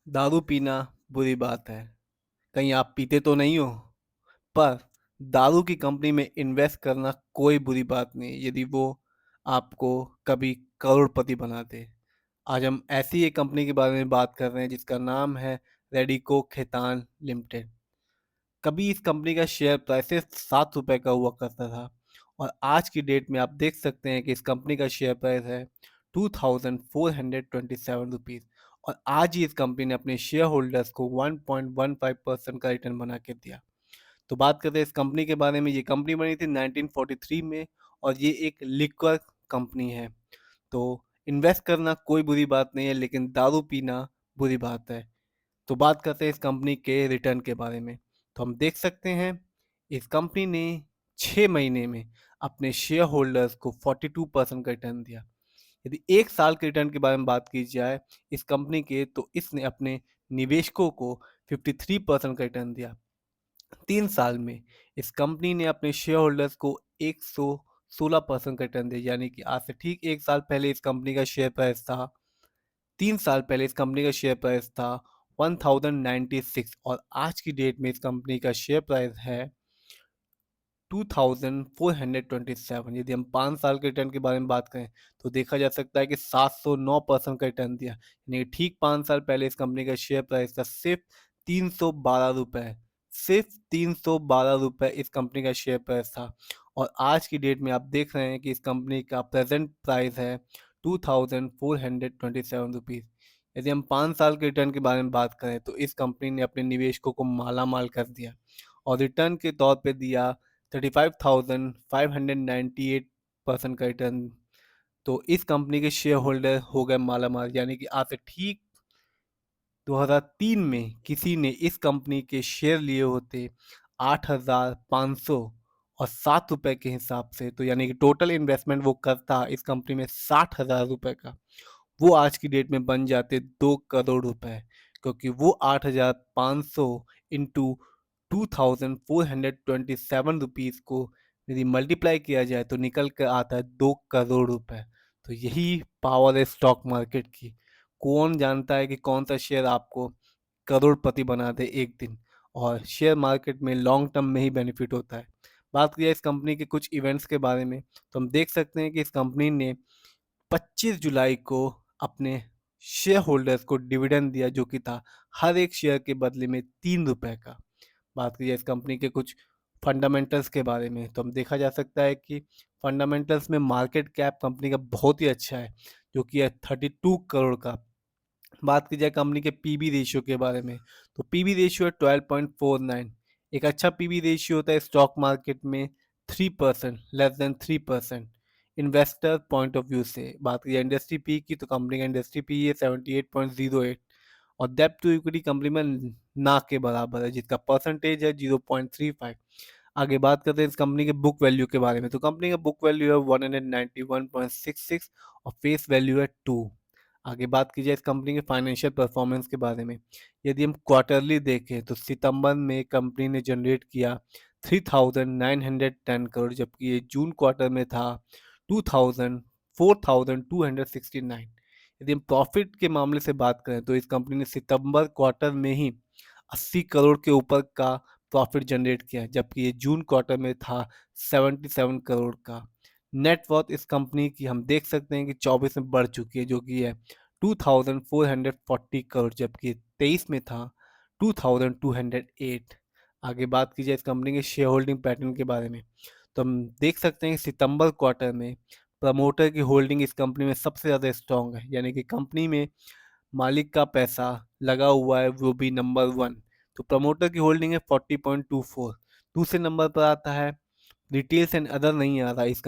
दारू पीना बुरी बात है। कहीं आप पीते तो नहीं हो? पर दारू की कंपनी में इन्वेस्ट करना कोई बुरी बात नहीं है, यदि वो आपको कभी करोड़पति बना दे। आज हम ऐसी एक कंपनी के बारे में बात कर रहे हैं जिसका नाम है रेडिको खैतान लिमिटेड। कभी इस कंपनी का शेयर प्राइस सिर्फ 7 रुपए का हुआ करता था और आज की डेट में आप देख सकते हैं कि इस कंपनी का शेयर प्राइस है 2427 रुपीज़। और आज ही इस कंपनी ने अपने शेयर होल्डर्स को 1.15% का रिटर्न बना के दिया। तो बात करते हैं इस कंपनी के बारे में। ये कंपनी बनी थी 1943 में और ये एक लिक्वर कंपनी है। तो इन्वेस्ट करना कोई बुरी बात नहीं है, लेकिन दारू पीना बुरी बात है। तो बात करते हैं इस कंपनी के रिटर्न के बारे में। तो हम देख सकते हैं इस कंपनी ने 6 महीने में अपने शेयर होल्डर्स को 42% का रिटर्न दिया। यदि एक साल के रिटर्न के बारे में बात की जाए इस कंपनी के, तो इसने अपने निवेशकों को 53% का रिटर्न दिया। 3 साल में इस कंपनी ने अपने शेयर होल्डर्स को 116% का रिटर्न दिया, यानी कि आज से ठीक एक साल पहले इस कंपनी का शेयर प्राइस था 3 साल पहले इस कंपनी का शेयर प्राइस था 1096 और आज की डेट में इस कंपनी का शेयर प्राइस है 2427। यदि हम 5 साल के रिटर्न के बारे में बात करें तो देखा जा सकता है कि 709% का रिटर्न दिया, यानी कि ठीक 5 साल पहले इस कंपनी का शेयर प्राइस था सिर्फ 312 रुपए। सिर्फ 312 रुपए इस कंपनी का शेयर प्राइस था और आज की डेट में आप देख रहे हैं कि इस कंपनी का प्रेजेंट प्राइस है 2427 रुपीज़। यदि हम 5 साल के रिटर्न के बारे में बात करें तो इस कंपनी ने अपने निवेशकों को माला माल कर दिया और रिटर्न के तौर पे दिया 35,598% का रिटर्न। तो इस कंपनी के शेयर होल्डर हो गए माला माल, यानी कि आज से ठीक 2003 में किसी ने इस कंपनी के शेयर लिए होते 8,507 रुपए के हिसाब से, तो यानी कि टोटल इन्वेस्टमेंट वो करता इस कंपनी में 60,000 रुपए का, वो आज की डेट में बन जाते 2 करोड़ रुपए। क्योंकि वो 8,500 इंटू 2,427 रुपीज़ को यदि मल्टीप्लाई किया जाए तो निकल कर आता है 2 करोड़ रुपए। तो यही पावर है स्टॉक मार्केट की। कौन जानता है कि कौन सा शेयर आपको करोड़पति बना दे एक दिन। और शेयर मार्केट में लॉन्ग टर्म में ही बेनिफिट होता है। बात किया इस कंपनी के कुछ इवेंट्स के बारे में, तो हम देख सकते हैं कि इस कंपनी ने 25 जुलाई को अपने शेयर होल्डर्स को डिविडेंड दिया, जो कि था हर एक शेयर के बदले में 3 रुपए का। बात की जाए इस कंपनी के कुछ फंडामेंटल्स के बारे में, तो हम देखा जा सकता है कि फंडामेंटल्स में मार्केट कैप कंपनी का बहुत ही अच्छा है, जो कि है 32 करोड़ का। बात की जाए कंपनी के पीबी रेशियो के बारे में, तो पीबी रेशियो है 12.49। एक अच्छा पीबी रेशियो होता है स्टॉक मार्केट में 3%, less than 3%। Investor point of view से बात की जाए इंडस्ट्री पी की, तो कंपनी का इंडस्ट्री पी है 78.08 और डेब्ट टू इक्विटी कंपनी में ना के बराबर है, जिसका परसेंटेज है 0.35। आगे बात करते हैं इस कंपनी के बुक वैल्यू के बारे में, तो कंपनी का बुक वैल्यू है 191.66 और फेस वैल्यू है 2। आगे बात की जाए इस कंपनी के फाइनेंशियल परफॉर्मेंस के बारे में, यदि हम क्वार्टरली देखें तो सितंबर में कंपनी ने जनरेट किया 3,910 करोड़, जबकि ये जून क्वार्टर में था 4,269। यदि हम प्रॉफिट के मामले से बात करें तो इस कंपनी ने सितंबर क्वार्टर में ही 80 करोड़ के ऊपर का प्रॉफिट जनरेट किया, जबकि ये जून क्वार्टर में था 77 करोड़ का। नेट वर्थ इस कंपनी की हम देख सकते हैं कि 24 में बढ़ चुकी है, जो कि है 2,440 करोड़, जबकि 23 में था 2,208। आगे बात की जाए इस कंपनी के शेयर होल्डिंग पैटर्न के बारे में, तो हम देख सकते हैं कि सितंबर क्वार्टर में प्रमोटर की होल्डिंग इस कंपनी में सबसे ज़्यादा स्ट्रांग है, यानी कि कंपनी में मालिक का पैसा लगा हुआ है वो भी नंबर 1। तो प्रमोटर की होल्डिंग है 40.24। दूसरे नंबर पर आता है रिटेल्स एंड अदर, नहीं आ रहा है इस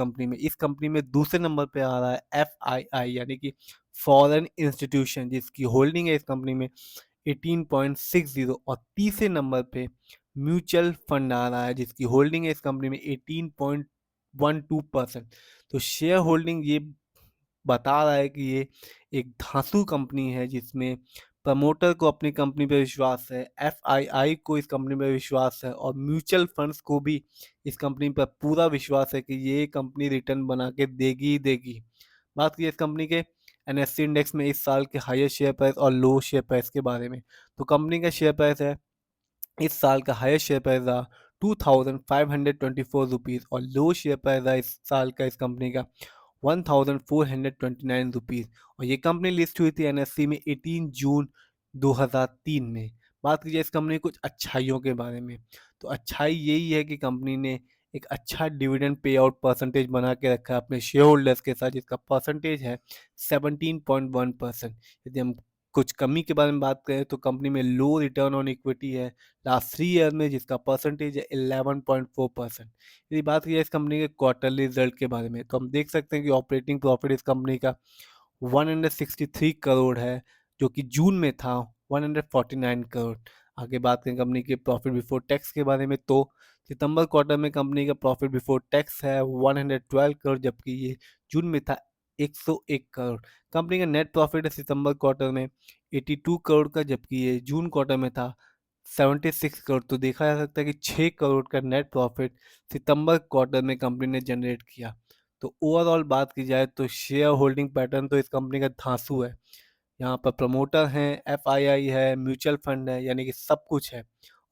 कंपनी में दूसरे नंबर पे आ रहा है FII, यानी कि फॉरेन इंस्टीट्यूशन, जिसकी होल्डिंग है इस कंपनी में 18.60। और तीसरे नंबर पे म्यूचुअल फंड आ रहा है, जिसकी होल्डिंग है इस कंपनी में 18.12%। तो शेयर होल्डिंग ये बता रहा है कि ये एक धांसू कंपनी है, जिसमें प्रमोटर को अपनी कंपनी पे विश्वास है, FII को इस कंपनी पे विश्वास है और म्यूचुअल फंड्स को भी इस कंपनी पर पूरा विश्वास है कि ये कंपनी रिटर्न बना के देगी ही देगी। बात की इस कंपनी के एनएससी इंडेक्स में इस साल के हाईएस्ट शेयर प्राइस और लो शेयर प्राइस के बारे में। तो कंपनी का शेयर प्राइस है, इस साल का हाईएस्ट शेयर प्राइस रहा 2524 रुपीज़ और लो शेयर प्राइस रहा इस साल का इस कंपनी का 1429 रुपीज़। और ये कंपनी लिस्ट हुई थी एनएससी में 18 जून 2003 में। बात कीजिए इस कंपनी की कुछ अच्छाइयों के बारे में, तो अच्छाई यही है कि कंपनी ने एक अच्छा डिविडेंड पे आउट परसेंटेज बना के रखा है अपने शेयर होल्डर्स के साथ, जिसका परसेंटेज है 17.1%। यदि हम कुछ कमी के बारे में बात करें तो कंपनी में लो रिटर्न ऑन इक्विटी है लास्ट 3 ईयर में, जिसका परसेंटेज है 11.4%। यदि बात की जाए इस कंपनी के क्वार्टरली रिजल्ट के बारे में, तो हम देख सकते हैं कि ऑपरेटिंग प्रॉफिट इस कंपनी का 163 करोड़ है, जो कि जून में था 149 करोड़। आगे बात करें कंपनी के प्रॉफिट बिफोर टैक्स के बारे में, तो सितंबर क्वार्टर में कंपनी का प्रॉफिट बिफोर टैक्स है 112 करोड़, जबकि ये जून में था 101 करोड़। कंपनी का नेट प्रॉफिट है सितंबर क्वार्टर में 82 करोड़ का, जबकि ये जून क्वार्टर में था 76 करोड़। तो देखा जा सकता है कि 6 करोड़ का नेट प्रॉफिट सितंबर क्वार्टर में कंपनी ने जनरेट किया। तो ओवरऑल बात की जाए तो शेयर होल्डिंग पैटर्न तो इस कंपनी का धांसू है। यहाँ पर प्रमोटर हैं, एफआईआई है, म्यूचुअल फंड है, यानी कि सब कुछ है।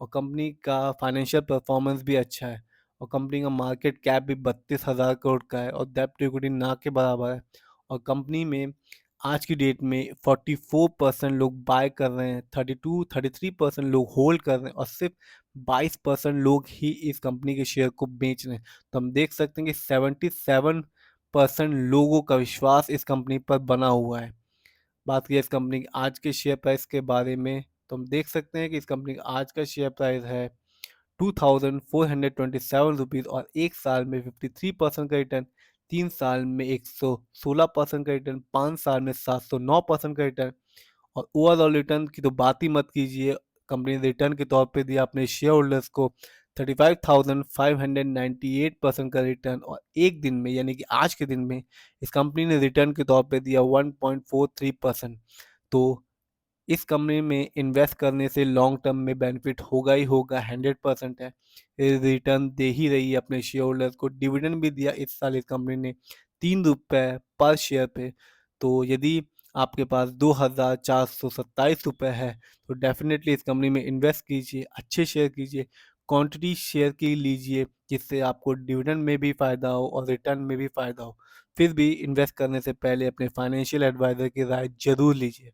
और कंपनी का फाइनेंशियल परफॉर्मेंस भी अच्छा है। और कंपनी का मार्केट कैप भी 32,000 करोड़ का है और डेब्ट टू इक्विटी ना के बराबर है। और कंपनी में आज की डेट में 44% लोग बाय कर रहे हैं, 33% लोग होल्ड कर रहे हैं और सिर्फ 22% लोग ही इस कंपनी के शेयर को बेच रहे हैं। तो हम देख सकते हैं कि 77% लोगों का विश्वास इस कंपनी पर बना हुआ है। बात की इस कंपनी की आज के शेयर प्राइस के बारे में, तो हम देख सकते हैं कि इस कंपनी का आज का शेयर प्राइस है 2427 रुपीज़ और एक साल में 53% का रिटर्न, 3 साल में 116% का रिटर्न, 5 साल में 709% का रिटर्न। और ओवरऑल रिटर्न की तो बात ही मत कीजिए। कंपनी ने रिटर्न के तौर पे दिया अपने शेयर होल्डर्स को 35,598% का रिटर्न और एक दिन में यानी कि आज के दिन में इस कंपनी ने रिटर्न के तौर पे दिया 1.43%। तो इस कंपनी में इन्वेस्ट करने से लॉन्ग टर्म में बेनिफिट होगा ही होगा, 100% है। ये रिटर्न दे ही रही है अपने शेयर होल्डर्स को। डिविडेंड भी दिया इस साल इस कंपनी ने 3 रुपये पर शेयर पे। तो यदि आपके पास 2,427 रुपये है तो डेफिनेटली इस कंपनी में इन्वेस्ट कीजिए, अच्छे शेयर कीजिए, क्वांटिटी शेयर की लीजिए, जिससे आपको डिविडेंड में भी फ़ायदा हो और रिटर्न में भी फ़ायदा हो। फिर भी इन्वेस्ट करने से पहले अपने फाइनेंशियल एडवाइज़र की राय जरूर लीजिए।